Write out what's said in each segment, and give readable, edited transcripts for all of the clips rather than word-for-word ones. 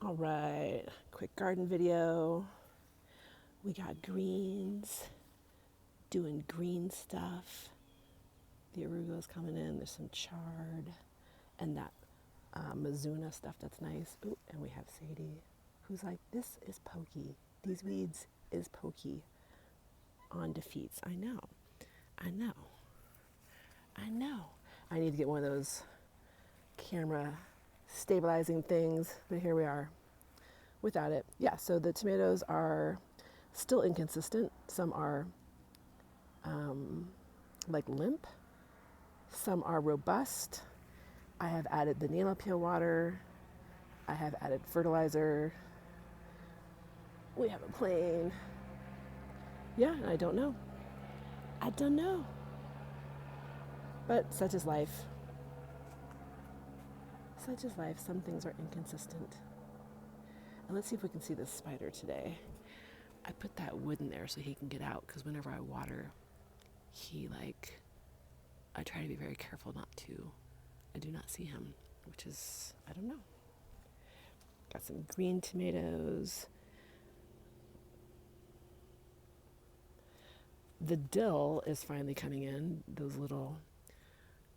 All right, quick garden video. We got greens, doing green stuff. The arugula's coming in. There's some chard and that Mizuna stuff that's nice. Ooh, and we have Sadie, who's like, this is pokey. These weeds is pokey on defeats. I know. I know. I know. I need to get one of those camera stabilizing things, but here we are without it. Yeah, so the tomatoes are still inconsistent. Some are like limp, some are robust. I have added the needle peel water. I have added fertilizer. We have a plane. Yeah, I don't know. I don't know. But such is life. Such is life. Some things are inconsistent. And let's see if we can see this spider today. I put that wood in there so he can get out, because whenever I water, I try to be very careful not to. I do not see him, which is, I don't know. Got some green tomatoes. The dill is finally coming in. Those little,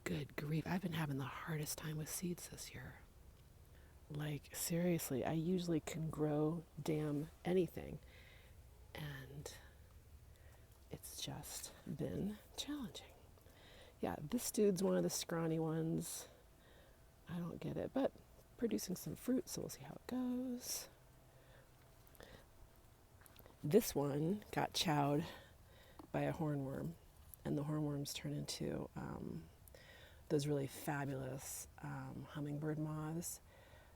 good grief. I've been having the hardest time with seeds this year. Like, seriously, I usually can grow damn anything. And it's just been challenging. Yeah, this dude's one of the scrawny ones. I don't get it, but producing some fruit, so we'll see how it goes. This one got chowed by a hornworm, and the hornworms turn into those really fabulous hummingbird moths.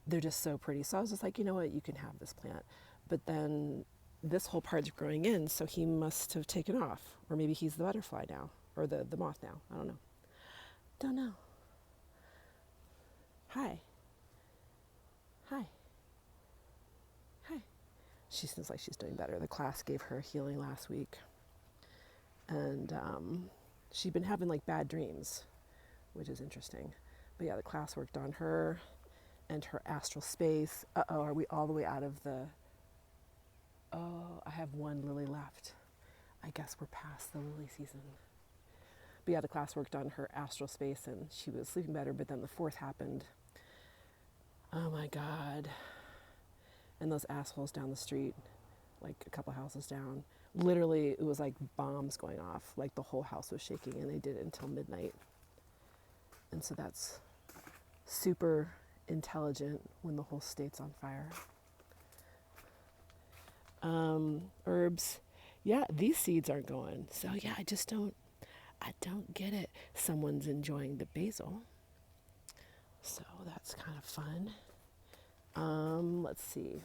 They're just so pretty. So I was just like, you know what, you can have this plant. But then this whole part's growing in, so he must have taken off. Or maybe he's the butterfly now, or the moth now. I don't know. Don't know. Hi. Hi. Hi. She seems like she's doing better. The class gave her healing last week. And she'd been having like bad dreams, which is interesting. But yeah, the class worked on her and her astral space. Uh-oh, are we all the way out of the... Oh, I have one lily left. I guess we're past the lily season. But yeah, the class worked on her astral space and she was sleeping better, but then the fourth happened. Oh my God. And those assholes down the street, like a couple houses down, literally it was like bombs going off. Like the whole house was shaking, and they did it until midnight. And so that's super intelligent when the whole state's on fire. Herbs. Yeah, these seeds aren't going. So yeah, I don't get it. Someone's enjoying the basil. So that's kind of fun. Let's see.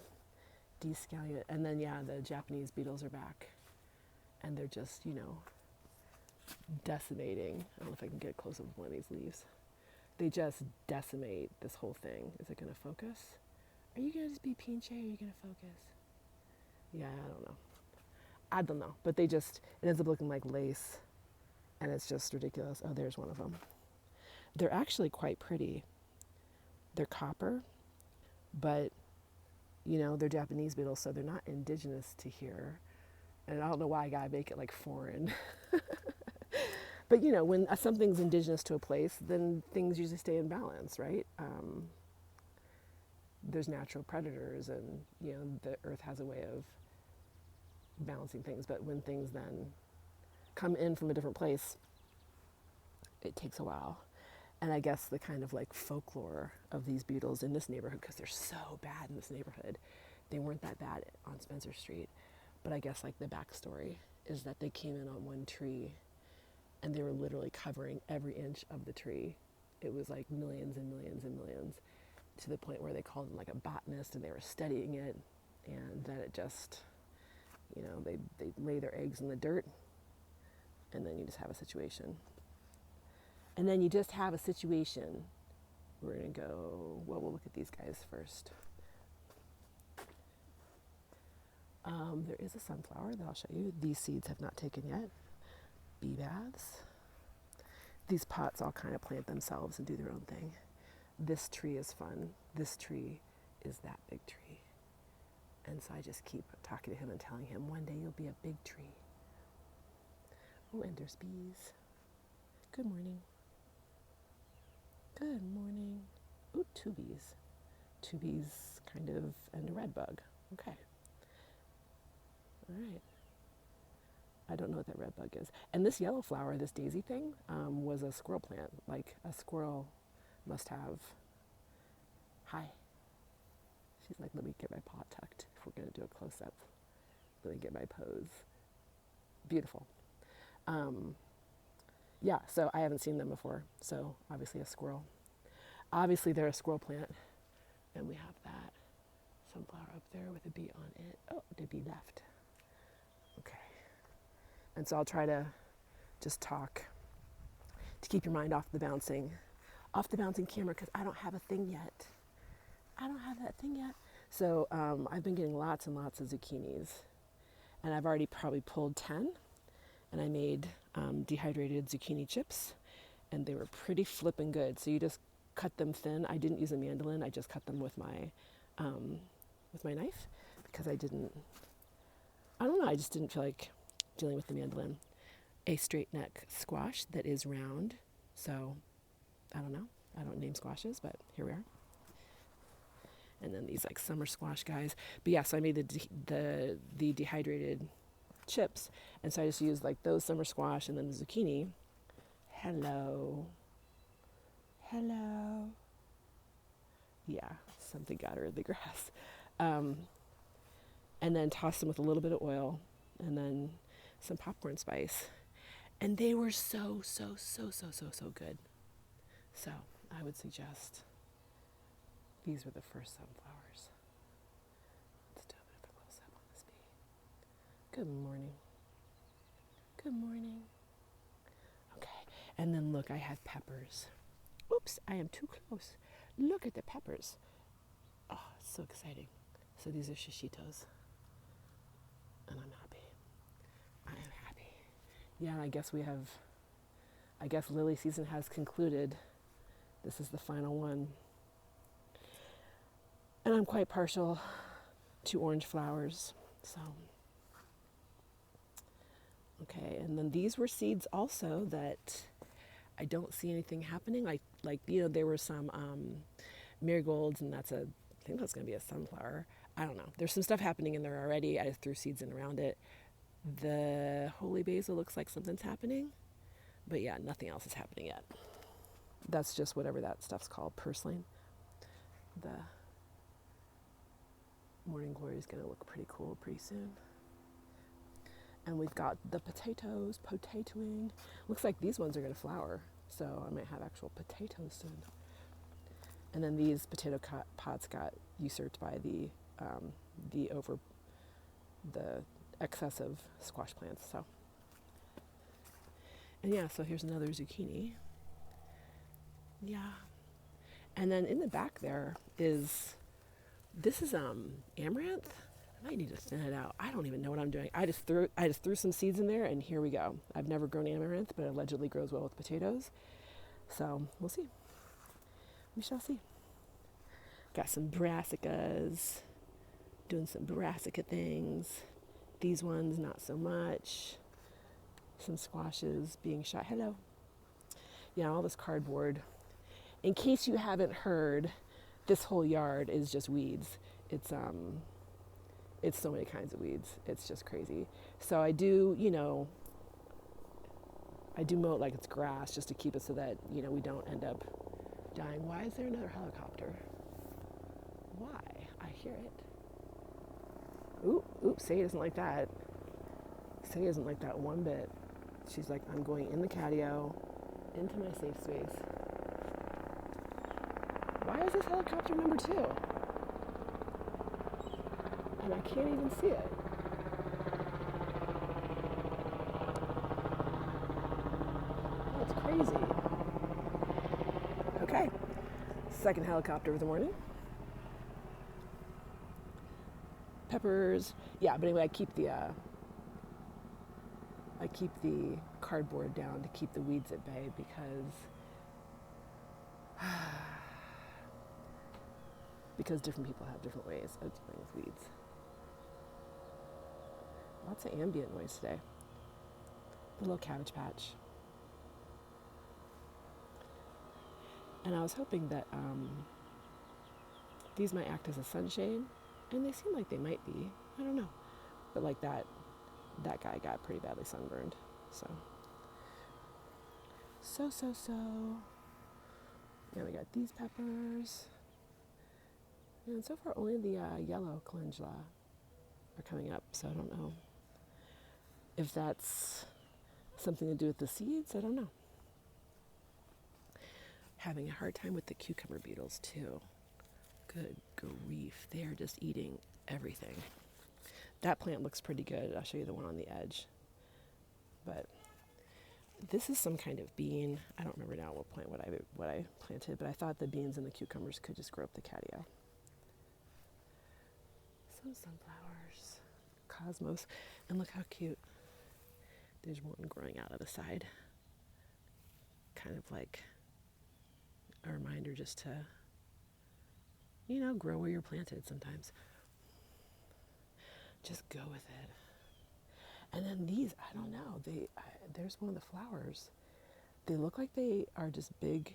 Descallion. And then yeah, the Japanese beetles are back. And they're just, decimating. I don't know if I can get a close up of one of these leaves. They just decimate this whole thing. Is it going to focus? Are you going to just be pinche, or are you going to focus? Yeah, I don't know. But it ends up looking like lace. And it's just ridiculous. Oh, there's one of them. They're actually quite pretty. They're copper, but, they're Japanese beetles, so they're not indigenous to here. And I don't know why I gotta make it like foreign. But, when something's indigenous to a place, then things usually stay in balance, right? There's natural predators, and, the earth has a way of balancing things. But when things then come in from a different place, it takes a while. And I guess the kind of like folklore of these beetles in this neighborhood, because they're so bad in this neighborhood, they weren't that bad on Spencer Street. But I guess like the backstory is that they came in on one tree and they were literally covering every inch of the tree. It was like millions and millions and millions, to the point where they called him like a botanist, and they were studying it. And then it just, they lay their eggs in the dirt, and then you just have a situation. And then you just have a situation. We're going to go, well, we'll look at these guys first. There is a sunflower that I'll show you. These seeds have not taken yet. Bee baths. These pots all kind of plant themselves and do their own thing. This tree is fun. This tree is that big tree. And so I just keep talking to him and telling him, one day you'll be a big tree. Oh, and there's bees. Good morning. Good morning. Ooh, two bees. Two bees, kind of, and a red bug. Okay. All right. I don't know what that red bug is. And this yellow flower, this daisy thing, was a squirrel plant. Like a squirrel must have. Hi. She's like, let me get my paw tucked if we're going to do a close-up. Let me get my pose. Beautiful. Yeah, so I haven't seen them before. So obviously a squirrel. Obviously they're a squirrel plant. And we have that sunflower up there with a bee on it. Oh, the bee left. Okay. And so I'll try to just talk to keep your mind off the bouncing camera, because I don't have a thing yet. I don't have that thing yet. So I've been getting lots and lots of zucchinis, and I've already probably pulled 10, and I made dehydrated zucchini chips, and they were pretty flippin' good. So you just cut them thin. I didn't use a mandolin. I just cut them with my knife, because I don't know, I just didn't feel like dealing with the mandolin. A straight neck squash that is round. So I don't know. I don't name squashes, but here we are. And then these like summer squash guys. But yeah, so I made the dehydrated chips. And so I just used like those summer squash and then the zucchini. Hello. Hello. Yeah, something got her in the grass. And then tossed them with a little bit of oil and then some popcorn spice. And they were so good. So I would suggest these were the first sunflowers. Let's do a bit of a close-up on this bee. Good morning. Good morning. Okay, and then look, I have peppers. Oops, I am too close. Look at the peppers. Oh, it's so exciting. So these are shishitos. And I'm happy. I am happy. Yeah, I guess lily season has concluded. This is the final one. And I'm quite partial to orange flowers, so. Okay, and then these were seeds also that I don't see anything happening. Like there were some marigolds, and I think that's gonna be a sunflower. I don't know. There's some stuff happening in there already. I just threw seeds in around it. The holy basil looks like something's happening, but yeah, nothing else is happening yet. That's just whatever that stuff's called, purslane. The morning glory is going to look pretty cool pretty soon. And we've got the potatoes, potatoing. Looks like these ones are going to flower, so I might have actual potatoes soon. And then these potato pots got usurped by the excessive squash plants. So, and yeah, so here's another zucchini. Yeah, and then in the back there is. This is amaranth. I might need to thin it out. I don't even know what I'm doing. I just threw some seeds in there, and here we go. I've never grown amaranth, but it allegedly grows well with potatoes. So we'll see. We shall see. Got some brassicas. Doing some brassica things. These ones, not so much. Some squashes being shot. Hello. Yeah, all this cardboard. In case you haven't heard, this whole yard is just weeds. It's so many kinds of weeds. It's just crazy. So I do mow it like it's grass just to keep it so that, we don't end up dying. Why is there another helicopter? Why? I hear it. Ooh, Sadie doesn't like that. Sadie doesn't like that one bit. She's like, I'm going in the catio, into my safe space. Why is this helicopter number 2? And I can't even see it. That's crazy. Okay. Second helicopter of the morning. Peppers. Yeah, but anyway, I keep the cardboard down to keep the weeds at bay because because different people have different ways of dealing with weeds. Lots of ambient noise today. The little cabbage patch. And I was hoping that these might act as a sunshade, and they seem like they might be. I don't know. But like that guy got pretty badly sunburned. So. Yeah, we got these peppers. And so far only the yellow calendula are coming up, so I don't know if that's something to do with the seeds. I don't know. Having a hard time with the cucumber beetles too. Good grief, they are just eating everything. That plant looks pretty good. I'll show you the one on the edge. But this is some kind of bean. I don't remember now what I planted, but I thought the beans and the cucumbers could just grow up the catio. Some sunflowers, cosmos, and look how cute. There's one growing out of the side. Kind of like a reminder just to, grow where you're planted sometimes. Just go with it. And then these, I don't know, there's one of the flowers. They look like they are just big,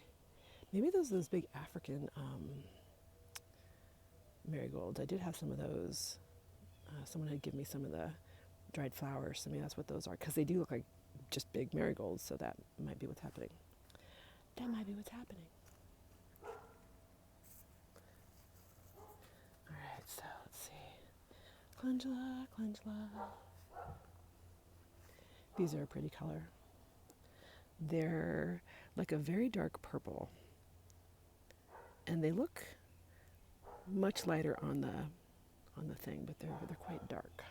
maybe those big African marigolds. I did have some of those. Someone had given me some of the dried flowers. I mean, that's what those are, because they do look like just big marigolds, so that might be what's happening. That might be what's happening. All right, so let's see. Calendula. These are a pretty color. They're like a very dark purple, and they look much lighter on the thing, but they're quite dark.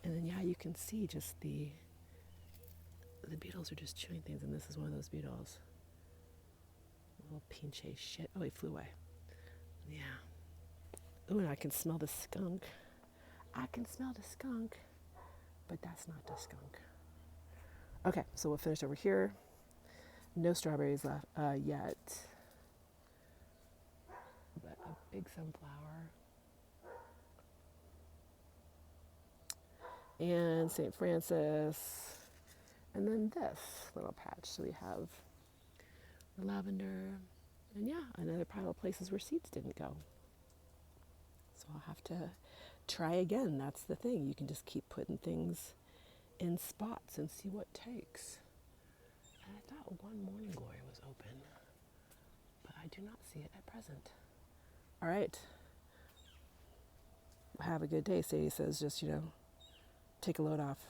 And then you can see just the beetles are just chewing things, and this is one of those beetles. Little pinche shit. Oh, he flew away. Yeah. Oh, and I can smell the skunk. But that's not the skunk. Okay, so we'll finish over here. No strawberries left yet. But a big sunflower. And St. Francis. And then this little patch. So we have the lavender. And another pile of places where seeds didn't go. So I'll have to try again. That's the thing. You can just keep putting things in spots and see what takes. And I thought one morning glory was open, but I do not see it at present. All right. Have a good day. Sadie says just, take a load off.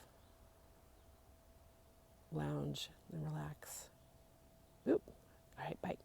Lounge and relax. Oop. All right, bye.